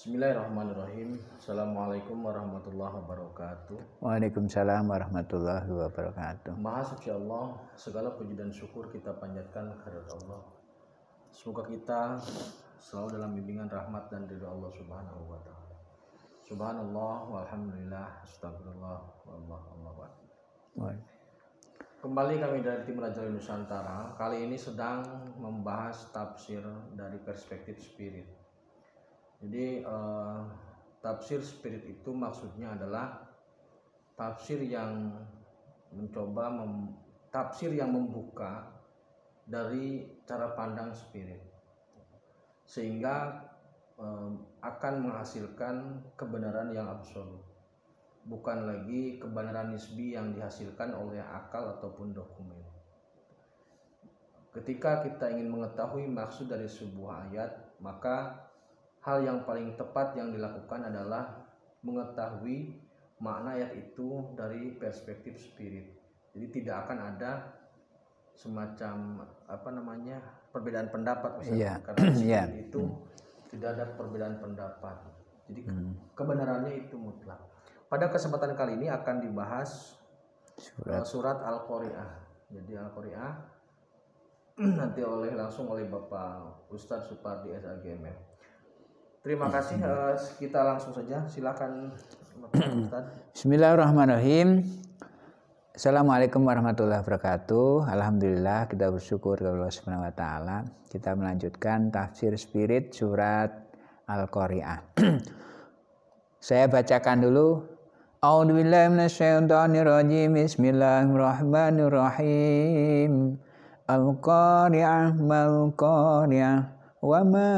Bismillahirrahmanirrahim. Assalamualaikum warahmatullahi wabarakatuh. Waalaikumsalam warahmatullahi wabarakatuh. Maha suci Allah, segala puji dan syukur kita panjatkan kehadirat Allah. Semoga kita selalu dalam bimbingan rahmat dan ridha Allah Subhanahu wa taala. Subhanallah walhamdulillah, astagfirullah wallahu akbar. Kembali kami dari tim Raja Nusantara. Kali ini sedang membahas tafsir dari perspektif spirit. Jadi tafsir spirit itu maksudnya adalah tafsir yang tafsir yang membuka dari cara pandang spirit, sehingga akan menghasilkan kebenaran yang absolut, bukan lagi kebenaran nisbi yang dihasilkan oleh akal ataupun dokumen. Ketika kita ingin mengetahui maksud dari sebuah ayat, maka hal yang paling tepat yang dilakukan adalah mengetahui makna ayat itu dari perspektif spirit. Jadi tidak akan ada semacam perbedaan pendapat misalnya, karena spirit itu tidak ada perbedaan pendapat. Jadi kebenarannya itu mutlak. Pada kesempatan kali ini akan dibahas surat Al-Qari'ah. Jadi Al-Qari'ah nanti langsung oleh Bapak Ustadz Supardi SAGMM. Terima kasih, kita langsung saja, silakan Bapak Ustadz. Bismillahirrahmanirrahim. Assalamualaikum warahmatullahi wabarakatuh. Alhamdulillah, kita bersyukur kepada Allah Subhanahu wa taala. Kita melanjutkan tafsir spirit surat Al-Qari'ah. Saya bacakan dulu. A'udzubillahi minasyaitonirrajim. Bismillahirrahmanirrahim. Al-Qari'ah mal-Qari'ah. Wa ma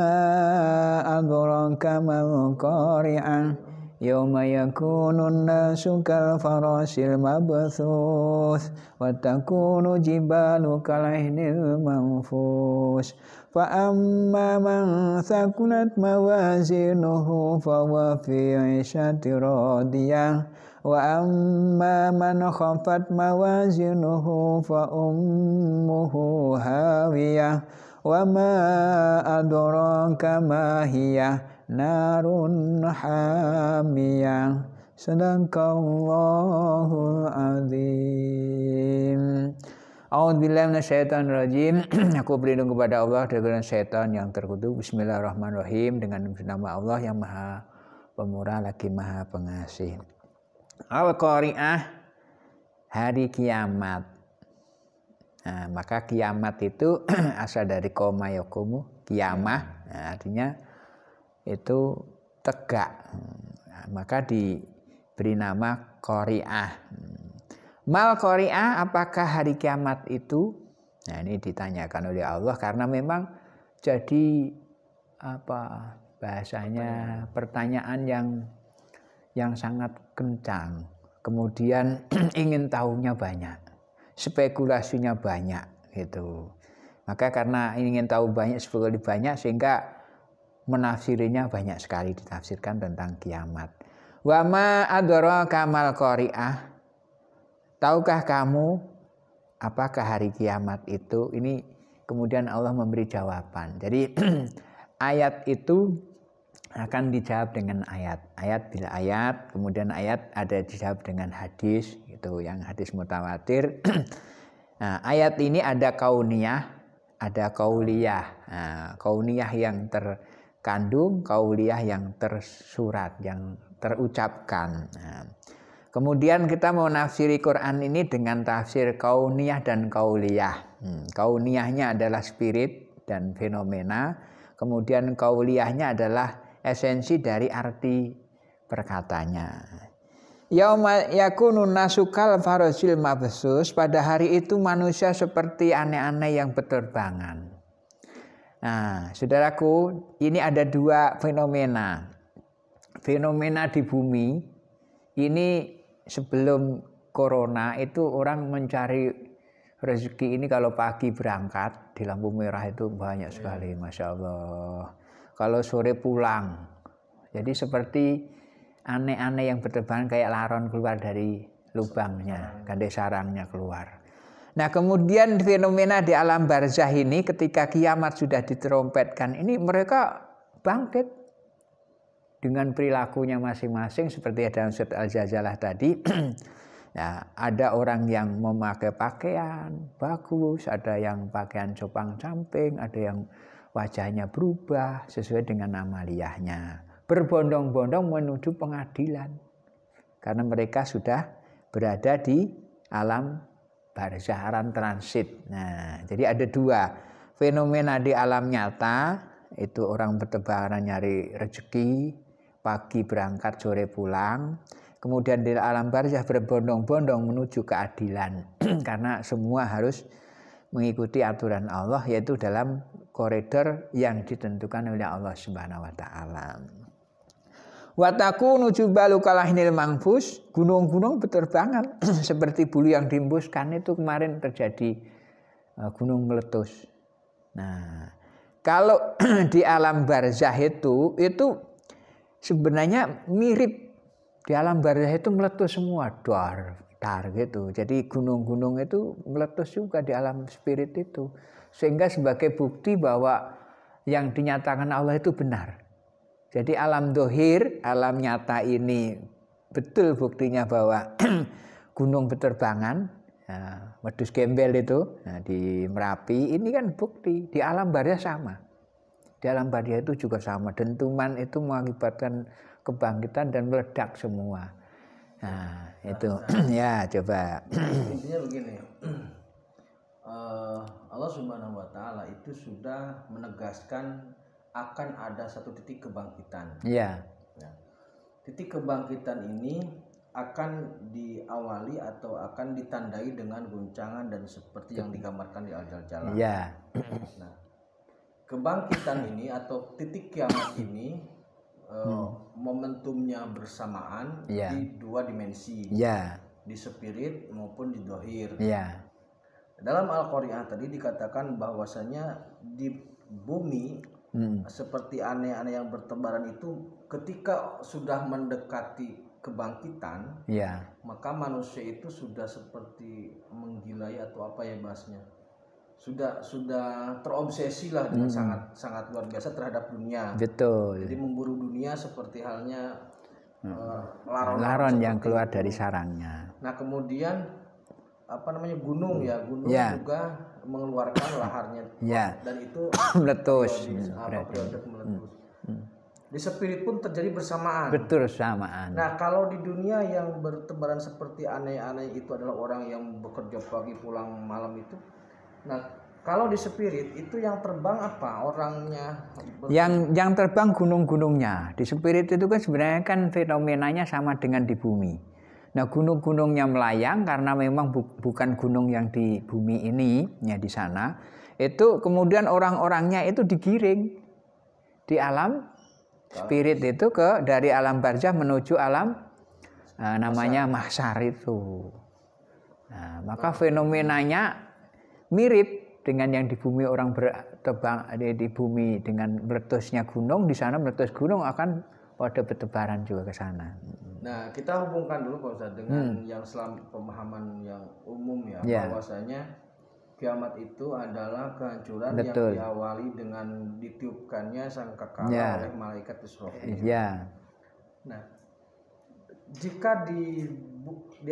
adraka mal-Qari'ah. Yawma yakunun nasu kal farasil mabthuth wa takunu jibalu kalahnil manfus. Fa amma man thaqulat mawazinuhu fa huwa fi 'ishatin radiyah wa amma man khafat mawazinuhu fa ummuhu hawiyah wa ma adraka ma hiya narun hamiyah. Sadaqallahul azim. A'udzubillahi minasyaitonirrajim. Aku berlindung kepada Allah dari syaitan yang terkutuk. Bismillahirrahmanirrahim. Dengan nama Allah yang Maha Pemurah lagi Maha Pengasih. Al-Qari'ah, hari kiamat. Nah, maka kiamat itu asal dari koma yakumu, kiamah, nah, artinya itu tegak. Nah, maka diberi nama Qari'ah. Mal Qari'ah, apakah hari kiamat itu? Nah, ini ditanyakan oleh Allah karena memang jadi bahasanya pertanyaan yang sangat kencang. Kemudian ingin tahunya banyak. Spekulasinya banyak gitu. Maka karena ingin tahu banyak, spekulasi banyak, sehingga menafsirinya banyak sekali ditafsirkan tentang kiamat. Wa ma adraka mal Qari'ah. Tahukah kamu apakah hari kiamat itu? Ini kemudian Allah memberi jawaban. Jadi ayat itu akan dijawab dengan ayat. Ayat bila ayat, kemudian ayat ada dijawab dengan hadis, gitu, yang hadis mutawatir. Nah, ayat ini ada kauniyah, ada kauliyah. Nah, kauniyah yang terkandung, kauliyah yang tersurat, yang terucapkan. Nah, kemudian kita mau nafsiri Quran ini dengan tafsir kauniyah dan kauliyah. Kauniyahnya adalah spirit dan fenomena. Kemudian kauliyahnya adalah esensi dari arti perkatanya. Yauma yakunun nasu kal farasil mabthuth, pada hari itu manusia seperti aneh-aneh yang berterbangan. Nah, saudaraku, ini ada dua fenomena. Fenomena di bumi ini sebelum corona itu orang mencari rezeki ini kalau pagi berangkat di lampu merah itu banyak sekali, Masya Allah. Kalau sore pulang, jadi seperti aneh-aneh yang berterbangan kayak laron keluar dari lubangnya, gandeng sarangnya keluar. Nah, kemudian fenomena di alam barzah ini ketika kiamat sudah diterompetkan ini mereka bangkit. dengan perilakunya masing-masing seperti dalam surat Al-Zalzalah tadi. Nah, ada orang yang memakai pakaian bagus, ada yang pakaian compang-camping, ada yang wajahnya berubah sesuai dengan amaliyahnya. Berbondong-bondong menuju pengadilan. Karena mereka sudah berada di alam barzah, alam transit. Nah, jadi ada dua fenomena di alam nyata, itu orang bertebaran nyari rezeki, pagi berangkat, sore pulang. Kemudian di alam barzah berbondong-bondong menuju keadilan. Karena semua harus mengikuti aturan Allah, yaitu dalam koridor yang ditentukan oleh Allah Subhanahu wa taala. Wa takunu jubalu kalahinil manfus, gunung-gunung berterbangan seperti bulu yang dihembuskan. Itu kemarin terjadi gunung meletus. Nah, kalau di alam barzah itu sebenarnya mirip. Di alam barzah itu meletus semua, dar gitu. Jadi gunung-gunung itu meletus juga di alam spirit itu. Sehingga sebagai bukti bahwa yang dinyatakan Allah itu benar. Jadi alam dohir, alam nyata ini betul buktinya bahwa gunung berterbangan, wedhus gembel itu di Merapi, ini kan bukti. Di alam barzah sama. Di alam barzah itu juga sama. Dentuman itu mengakibatkan kebangkitan dan meledak semua. Nah, itu ya coba. Intinya begini, Allah Subhanahu wa taala itu sudah menegaskan akan ada satu titik kebangkitan. Iya. Ya. Titik kebangkitan ini akan diawali atau akan ditandai dengan guncangan dan seperti yang digambarkan di Al-Zalzalah. Iya. Nah, kebangkitan ini atau titik kiamat ini momentumnya bersamaan di dua dimensi, di spirit maupun di dohir. Dalam Al-Qur'an tadi dikatakan bahwasanya di bumi seperti aneh-aneh yang bertebaran itu ketika sudah mendekati kebangkitan, maka manusia itu sudah seperti menggilai atau apa ya bahasnya, sudah terobsesi lah dengan sangat luar biasa terhadap dunia. Betul. Jadi memburu dunia seperti halnya laron yang keluar dari sarangnya. Nah, kemudian gunung juga mengeluarkan laharnya dan itu meletus. Di spirit pun terjadi bersamaan. Betul, samaan. Nah, kalau di dunia yang bertebaran seperti aneh-aneh itu adalah orang yang bekerja pagi pulang malam itu. Nah, kalau di spirit itu yang terbang apa? Orangnya? Yang terbang gunung-gunungnya. Di spirit itu kan sebenarnya kan fenomenanya sama dengan di bumi. Nah, gunung-gunungnya melayang karena memang bukan gunung yang di bumi ini, ya di sana. Itu kemudian orang-orangnya itu digiring di alam spirit itu dari alam barzah menuju alam namanya mahsyar itu. Nah, maka fenomenanya mirip dengan yang di bumi orang bertebang di bumi dengan meletusnya gunung, di sana meletus gunung akan pada bertebaran juga ke sana. Nah, kita hubungkan dulu Pak Ustadz dengan yang selama pemahaman yang umum bahwasanya kiamat itu adalah kehancuran yang diawali dengan ditiupkannya sangkakala oleh malaikat Israfil. Nah, jika di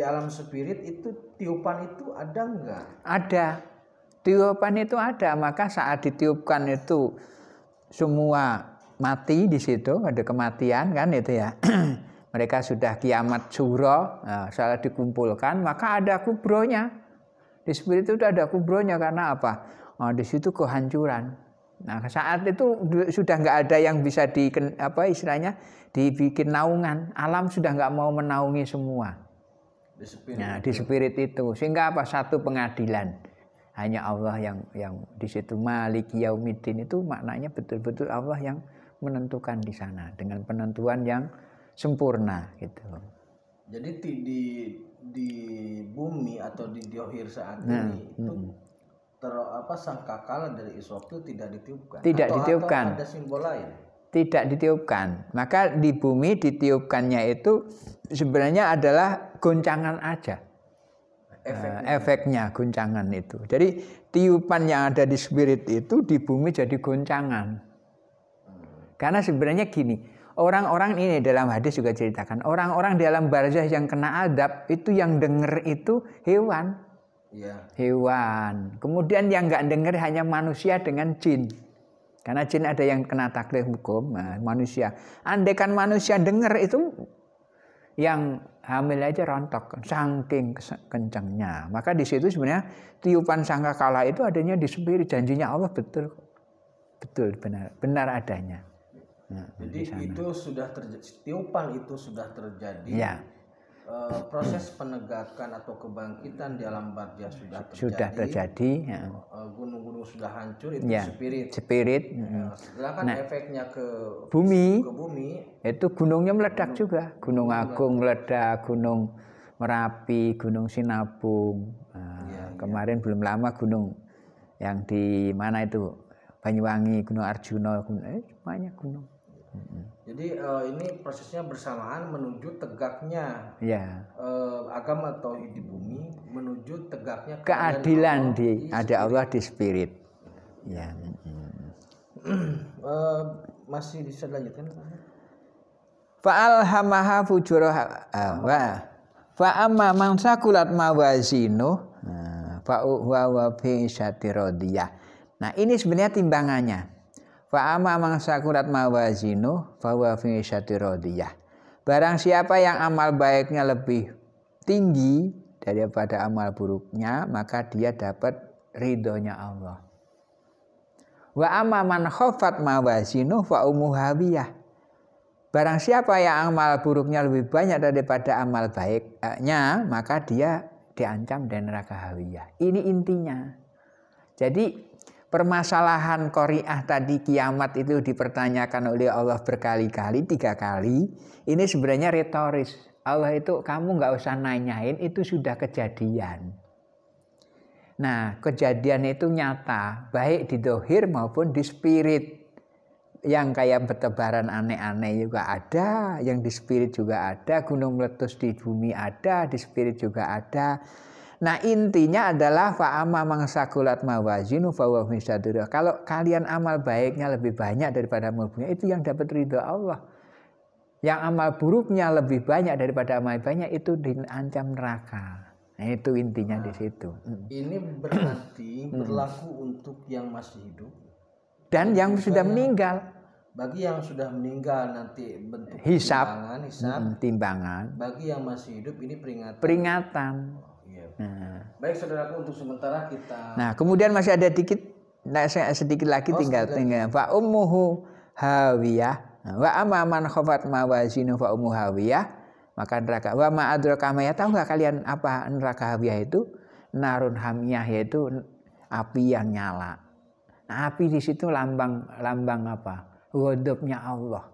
alam spirit itu tiupan itu ada enggak? Ada. Tiupan itu ada, maka saat ditiupkan itu semua mati di situ, ada kematian kan itu ya. Mereka sudah kiamat suro, salah dikumpulkan, maka ada kubronya. Di spirit itu ada kubronya karena apa? Di situ kehancuran. Nah, saat itu sudah nggak ada yang bisa istilahnya dibikin naungan. Alam sudah nggak mau menaungi semua. Di spirit itu, sehingga apa? Satu pengadilan. Hanya Allah yang di situ Maliki Yaumiddin itu maknanya betul-betul Allah yang menentukan di sana dengan penentuan yang sempurna gitu. Jadi di bumi atau di dohir saat ini itu sangkakala dari Israfil tidak ditiupkan. Tidak ditiupkan. Atau ada simbol lain. Tidak ditiupkan. Maka di bumi ditiupkannya itu sebenarnya adalah goncangan aja. Efeknya goncangan itu. Jadi tiupan yang ada di spirit itu di bumi jadi goncangan. Karena sebenarnya gini, Orang-orang ini dalam hadis juga ceritakan, orang-orang di alam barzah yang kena adab itu yang dengar itu hewan. Iya. Hewan. Kemudian yang nggak dengar hanya manusia dengan jin. Karena jin ada yang kena taklif hukum, nah, manusia. Andaikan manusia dengar itu yang hamil aja rontok, saking kencangnya. Maka di situ sebenarnya tiupan sangkakala itu adanya di spirit, janjinya Allah betul, betul benar adanya. Nah, jadi itu sudah terjadi, tiupan itu sudah terjadi. Ya. Proses penegakan atau kebangkitan di alam barzah sudah terjadi. Ya. Gunung-gunung sudah hancur, itu ya, spirit. Sedangkan efeknya ke bumi, itu gunungnya meledak juga. Gunung Agung meledak, Gunung Merapi, Gunung Sinabung. Kemarin belum lama gunung yang di mana itu, Banyuwangi, Gunung Arjuna, banyak gunung. Jadi ini prosesnya bersamaan menuju tegaknya agama tauhid di bumi, menuju tegaknya keadilan ada Allah di spirit. Ya. Masih bisa dilanjutkan? Fa'alhamaha fujuraha fa amma man sakulat mawazinu fa huwa fi syatirodiyah. Nah, ini sebenarnya timbangannya. Fa amma man sakulat mawazinu fa huwa fi syatirodiyah. Barang siapa yang amal baiknya lebih tinggi daripada amal buruknya, maka dia dapat ridhonya Allah. Wa amma man khafat mawazinu fa ummuhu hawiyah. Barang siapa yang amal buruknya lebih banyak daripada amal baiknya, maka dia diancam dari neraka hawiyah. Ini intinya. Jadi permasalahan qari'ah tadi, kiamat itu dipertanyakan oleh Allah berkali-kali, 3 kali. Ini sebenarnya retoris. Allah itu kamu nggak usah nanyain, itu sudah kejadian. Nah, kejadian itu nyata, baik di dohir maupun di spirit. Yang kayak bertebaran aneh-aneh juga ada, yang di spirit juga ada, gunung meletus di bumi ada, di spirit juga ada. Nah, intinya adalah fa'ama mangsakulat mawazinu fa huwa fi syatirodiyah. Kalau kalian amal baiknya lebih banyak daripada amal buruknya, itu yang dapat ridho Allah. Yang amal buruknya lebih banyak daripada amal baiknya, itu diancam neraka. Nah, itu intinya di situ. Ini berarti berlaku untuk yang masih hidup dan yang sudah meninggal. Bagi yang sudah meninggal nanti bentuk hisab, timbangan. Bagi yang masih hidup ini peringatan. Baik saudaraku, untuk sementara kita. Nah, kemudian masih ada sedikit lagi tinggal fa ummuhu hawiyah. Wa amma man khafat mawazinu fa ummuhu hawiyah, maka neraka. Wa ma adraka ma, tahu enggak kalian apa neraka hawiyah itu? Narun hamiyah, yaitu api yang nyala. Nah, api di situ lambang apa? Ghadabnya Allah.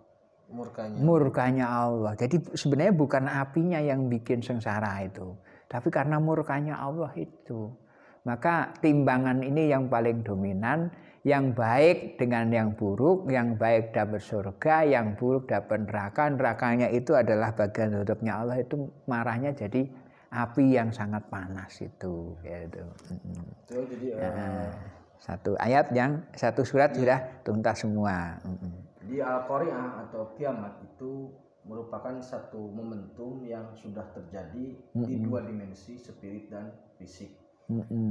Murkanya Allah. Jadi sebenarnya bukan apinya yang bikin sengsara itu, tapi karena murkanya Allah itu. Maka timbangan ini yang paling dominan, yang baik dengan yang buruk, yang baik dapat surga, yang buruk dapat neraka. Nerakanya itu adalah bagian ghadabnya Allah, itu marahnya jadi api yang sangat panas itu. Gitu. Jadi satu ayat satu surat sudah tuntas semua. Di Al-Qari'ah atau kiamat itu merupakan satu momentum yang sudah terjadi di 2 dimensi, spirit dan fisik.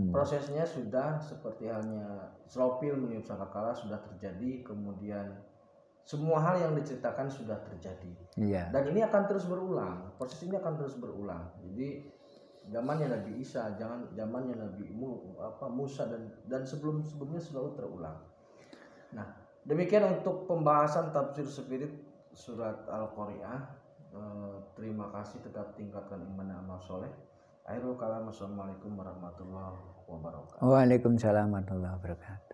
Prosesnya sudah seperti halnya Israfil meniup sangkakala sudah terjadi, kemudian semua hal yang diceritakan sudah terjadi. Dan ini akan terus berulang. Proses ini akan terus berulang. Jadi zamannya Nabi Isa, zamannya Nabi Musa dan sebelumnya selalu terulang. Nah, demikian untuk pembahasan tafsir spirit surat Al-Qari'ah. Terima kasih, tetap tingkatkan iman dan amal soleh. Akhirul kalam, assalamualaikum warahmatullahi wabarakatuh. Waalaikumsalam warahmatullahi wabarakatuh.